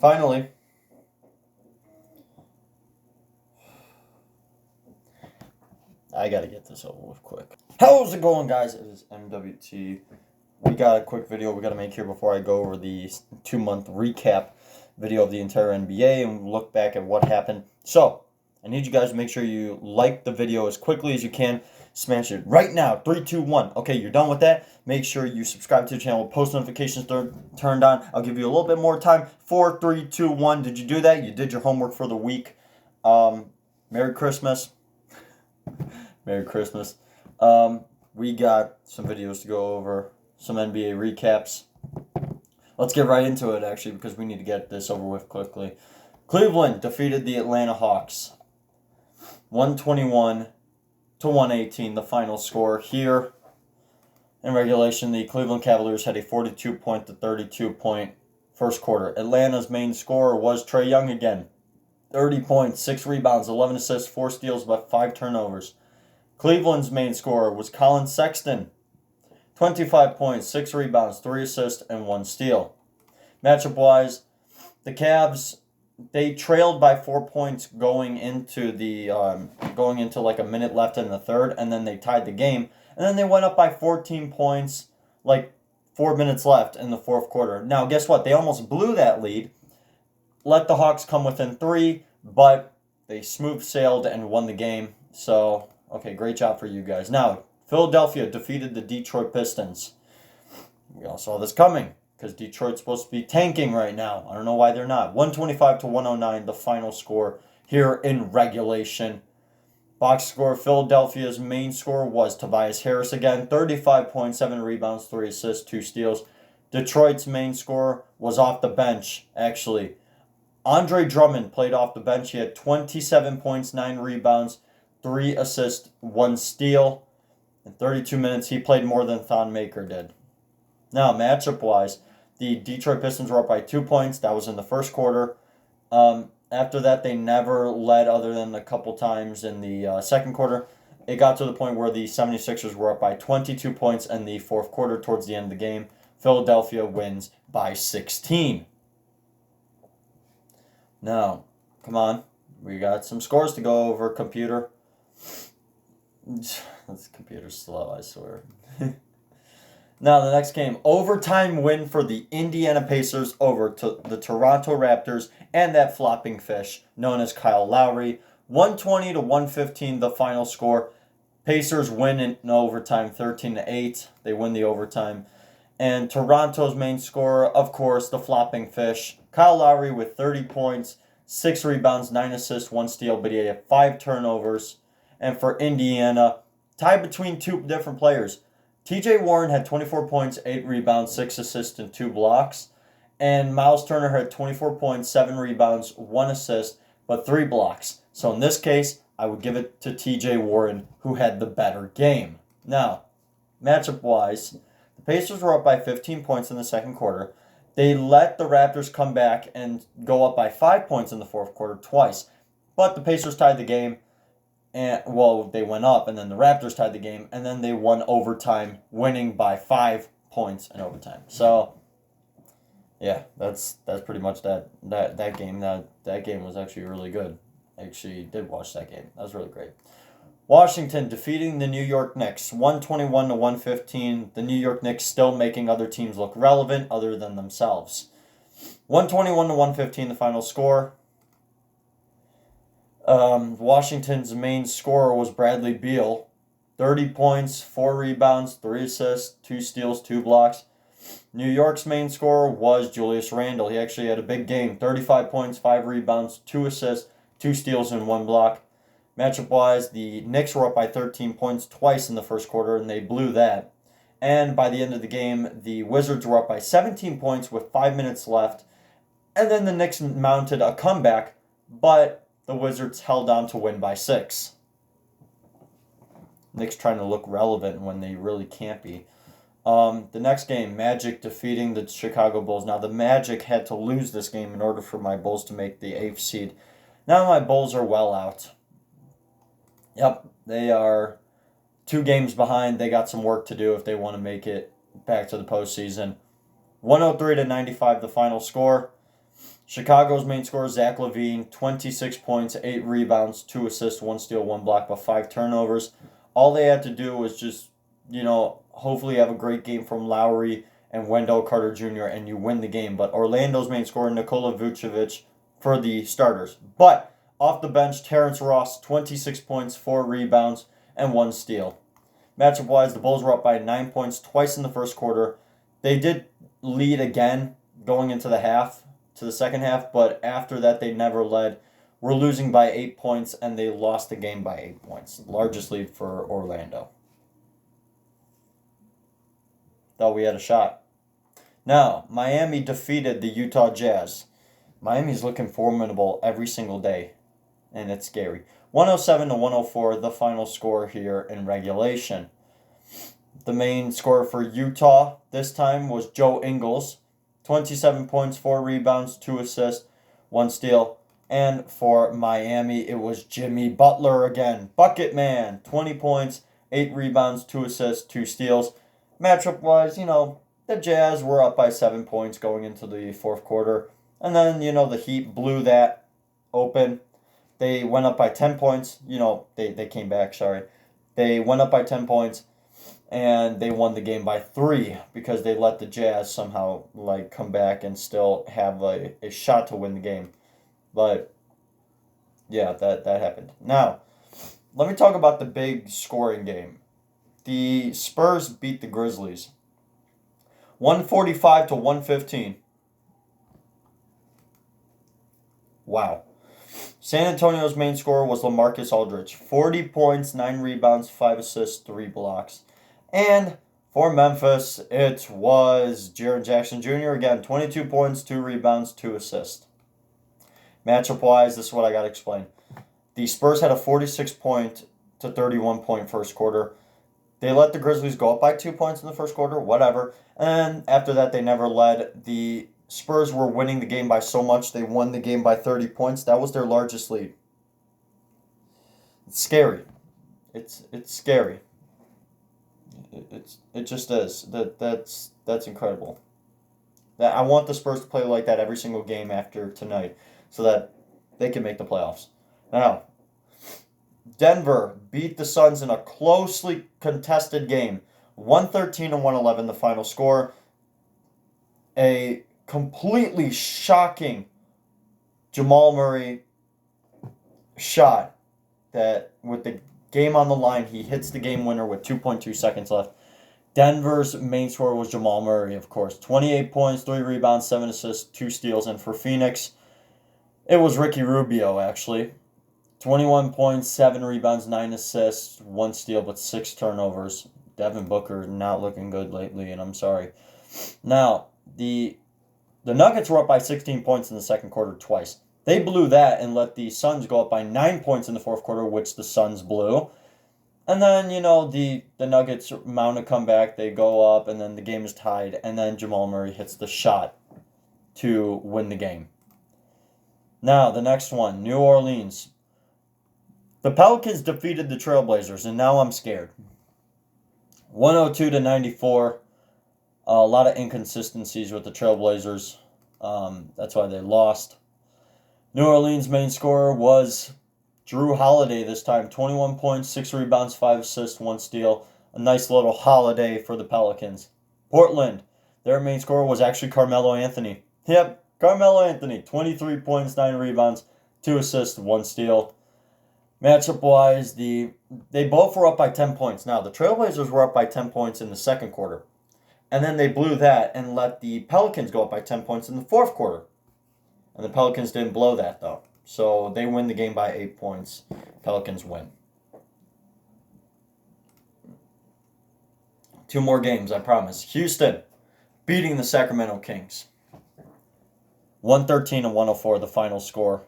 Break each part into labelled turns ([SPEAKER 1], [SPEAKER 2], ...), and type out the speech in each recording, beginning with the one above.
[SPEAKER 1] Finally, I gotta get this over with quick. How's it going, guys? It is MWT. We got a quick video we gotta make here before I go over the 2-month recap video of the entire NBA and look back at what happened. So, I need you guys to make sure you like the video as quickly as you can. Smash it right now. 3, 2, 1. Okay, you're done with that. Make sure you subscribe to the channel with post notifications turned on. I'll give you a little bit more time. 4, 3, 2, 1. Did you do that? You did your homework for the week. Merry Christmas. Merry Christmas. We got some videos to go over, some NBA recaps. Let's get right into it, actually, because we need to get this over with quickly. Cleveland defeated the Atlanta Hawks. 121-118, the final score here. In regulation, the Cleveland Cavaliers had a 42-point to 32-point first quarter. Atlanta's main scorer was Trae Young again. 30 points, 6 rebounds, 11 assists, 4 steals, but 5 turnovers. Cleveland's main scorer was Colin Sexton. 25 points, 6 rebounds, 3 assists, and 1 steal. Matchup-wise, the Cavs, they trailed by 4 points going into like a minute left in the third, and then they tied the game. And then they went up by 14 points, like 4 minutes left in the fourth quarter. Now, guess what? They almost blew that lead, let the Hawks come within 3, but they smooth sailed and won the game. So, okay, great job for you guys. Now, Philadelphia defeated the Detroit Pistons. We all saw this coming because Detroit's supposed to be tanking right now. I don't know why they're not. 125-109, the final score here in regulation. Box score, Philadelphia's main score was Tobias Harris again. 35 points, 7 rebounds, 3 assists, 2 steals. Detroit's main score was off the bench, actually. Andre Drummond played off the bench. He had 27 points, 9 rebounds, 3 assists, 1 steal. In 32 minutes, he played more than Thon Maker did. Now, matchup-wise, the Detroit Pistons were up by 2 points. That was in the first quarter. After that, they never led other than a couple times in the second quarter. It got to the point where the 76ers were up by 22 points in the fourth quarter towards the end of the game. Philadelphia wins by 16. Now, come on. We got some scores to go over, computer. This computer's slow, I swear. Now, the next game, overtime win for the Indiana Pacers over to the Toronto Raptors and that flopping fish known as Kyle Lowry. 120-115, the final score. Pacers win in overtime, 13-8. They win the overtime. And Toronto's main scorer, of course, the flopping fish, Kyle Lowry with 30 points, 6 rebounds, 9 assists, 1 steal, but he had 5 turnovers. And for Indiana, tied between 2 different players. TJ Warren had 24 points, 8 rebounds, 6 assists, and 2 blocks. And Miles Turner had 24 points, 7 rebounds, 1 assist, but 3 blocks. So in this case, I would give it to TJ Warren, who had the better game. Now, matchup-wise, the Pacers were up by 15 points in the second quarter. They let the Raptors come back and go up by 5 points in the fourth quarter twice. But the Pacers tied the game. And they went up, and then the Raptors tied the game, and then they won overtime, winning by 5 points in overtime. So, yeah, that's pretty much that game. That game was actually really good. I actually did watch that game. That was really great. Washington defeating the New York Knicks, 121-115. The New York Knicks still making other teams look relevant other than themselves. 121-115, the final score. Washington's main scorer was Bradley Beal. 30 points, 4 rebounds, 3 assists, 2 steals, 2 blocks. New York's main scorer was Julius Randle. He actually had a big game. 35 points, 5 rebounds, 2 assists, 2 steals, and 1 block. Matchup-wise, the Knicks were up by 13 points twice in the first quarter, and they blew that. And by the end of the game, the Wizards were up by 17 points with 5 minutes left. And then the Knicks mounted a comeback, but the Wizards held on to win by 6. Knicks trying to look relevant when they really can't be. The next game, Magic defeating the Chicago Bulls. Now, the Magic had to lose this game in order for my Bulls to make the 8th seed. Now my Bulls are well out. Yep, they are 2 games behind. They got some work to do if they want to make it back to the postseason. 103-95, the final score. Chicago's main scorer, Zach LaVine, 26 points, 8 rebounds, 2 assists, 1 steal, 1 block, but 5 turnovers. All they had to do was just, hopefully have a great game from Lowry and Wendell Carter Jr., and you win the game. But Orlando's main scorer, Nikola Vucevic, for the starters. But off the bench, Terrence Ross, 26 points, 4 rebounds, and 1 steal. Matchup-wise, the Bulls were up by 9 points twice in the first quarter. They did lead again going into the second half, but after that they never led. We're losing by 8 points, and they lost the game by 8 points. Largest lead for Orlando. Thought we had a shot. Now, Miami defeated the Utah Jazz. Miami's looking formidable every single day, and it's scary. 107-104, the final score here in regulation. The main scorer for Utah this time was Joe Ingles. 27 points, 4 rebounds, 2 assists, 1 steal. And for Miami, it was Jimmy Butler again. Bucket man, 20 points, 8 rebounds, 2 assists, 2 steals. Matchup-wise, the Jazz were up by 7 points going into the fourth quarter. And then, the Heat blew that open. They went up by 10 points. They came back, sorry. They went up by 10 points, and they won the game by 3 because they let the Jazz somehow, come back and still have a shot to win the game. But, yeah, that happened. Now, let me talk about the big scoring game. The Spurs beat the Grizzlies 145-115. Wow. San Antonio's main scorer was LaMarcus Aldridge. 40 points, 9 rebounds, 5 assists, 3 blocks. And for Memphis, it was Jaren Jackson Jr. again. 22 points, 2 rebounds, 2 assists. Matchup-wise, this is what I got to explain. The Spurs had a 46-point to 31-point first quarter. They let the Grizzlies go up by 2 points in the first quarter, whatever. And after that, they never led. The Spurs were winning the game by so much, they won the game by 30 points. That was their largest lead. It's scary. It's scary. It just is. That's incredible. I want the Spurs to play like that every single game after tonight, so that they can make the playoffs. Now, Denver beat the Suns in a closely contested game. 113-111 the final score. A completely shocking Jamal Murray shot that with the game on the line, he hits the game winner with 2.2 seconds left. Denver's main scorer was Jamal Murray, of course. 28 points, 3 rebounds, 7 assists, 2 steals. And for Phoenix, it was Ricky Rubio, actually. 21 points, 7 rebounds, 9 assists, 1 steal, but 6 turnovers. Devin Booker not looking good lately, and I'm sorry. Now, the Nuggets were up by 16 points in the second quarter twice. They blew that and let the Suns go up by 9 points in the fourth quarter, which the Suns blew. And then, the Nuggets mount a comeback. They go up, and then the game is tied. And then Jamal Murray hits the shot to win the game. Now, the next one, New Orleans. The Pelicans defeated the Trailblazers, and now I'm scared. 102-94. A lot of inconsistencies with the Trailblazers. That's why they lost. New Orleans' main scorer was Drew Holiday this time. 21 points, 6 rebounds, 5 assists, 1 steal. A nice little holiday for the Pelicans. Portland, their main scorer was actually Carmelo Anthony. Yep, Carmelo Anthony. 23 points, 9 rebounds, 2 assists, 1 steal. Matchup-wise, they both were up by 10 points. Now, the Trailblazers were up by 10 points in the second quarter. And then they blew that and let the Pelicans go up by 10 points in the fourth quarter. And the Pelicans didn't blow that, though. So they win the game by 8 points. Pelicans win. 2 more games, I promise. Houston beating the Sacramento Kings. 113-104, the final score.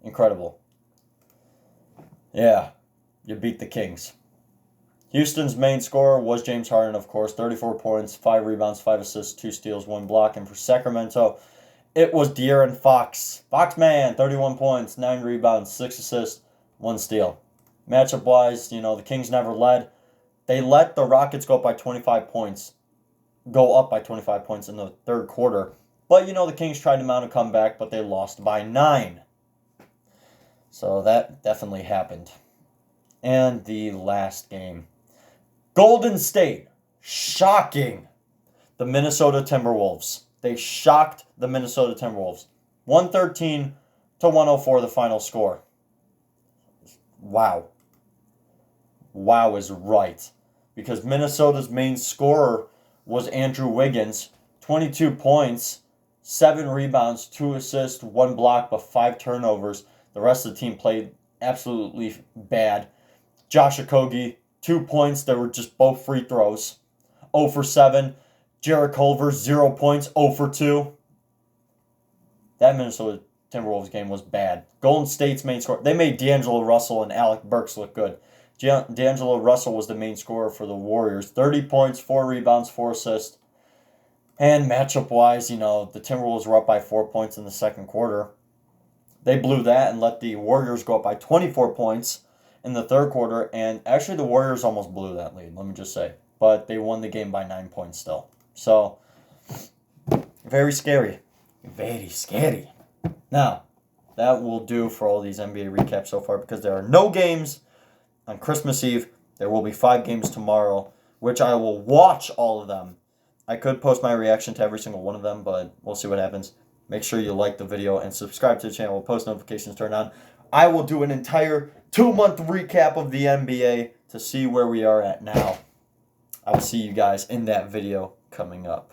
[SPEAKER 1] Incredible. Yeah, you beat the Kings. Houston's main scorer was James Harden, of course. 34 points, 5 rebounds, 5 assists, 2 steals, 1 block. And for Sacramento, it was De'Aaron Fox. Foxman, 31 points, 9 rebounds, 6 assists, 1 steal. Matchup-wise, the Kings never led. They let the Rockets go up by 25 points in the third quarter. But, the Kings tried to mount a comeback, but they lost by 9. So that definitely happened. And the last game. Golden State, shocking the Minnesota Timberwolves. They shocked the Minnesota Timberwolves. 113-104 the final score. Wow. Wow is right. Because Minnesota's main scorer was Andrew Wiggins. 22 points, 7 rebounds, 2 assists, 1 block, but 5 turnovers. The rest of the team played absolutely bad. Josh Okogie, 2 points. They were just both free throws. 0 for 7. Jarrett Culver, 0 points, 0 for 2. That Minnesota Timberwolves game was bad. Golden State's main scorer. They made D'Angelo Russell and Alec Burks look good. D'Angelo Russell was the main scorer for the Warriors. 30 points, 4 rebounds, 4 assists. And matchup-wise, the Timberwolves were up by 4 points in the second quarter. They blew that and let the Warriors go up by 24 points in the third quarter. And actually, the Warriors almost blew that lead, let me just say. But they won the game by 9 points still. So, very scary. Very scary. Now, that will do for all these NBA recaps so far because there are no games on Christmas Eve. There will be 5 games tomorrow, which I will watch all of them. I could post my reaction to every single one of them, but we'll see what happens. Make sure you like the video and subscribe to the channel with post notifications turned on. I will do an entire 2-month recap of the NBA to see where we are at now. I will see you guys in that video coming up.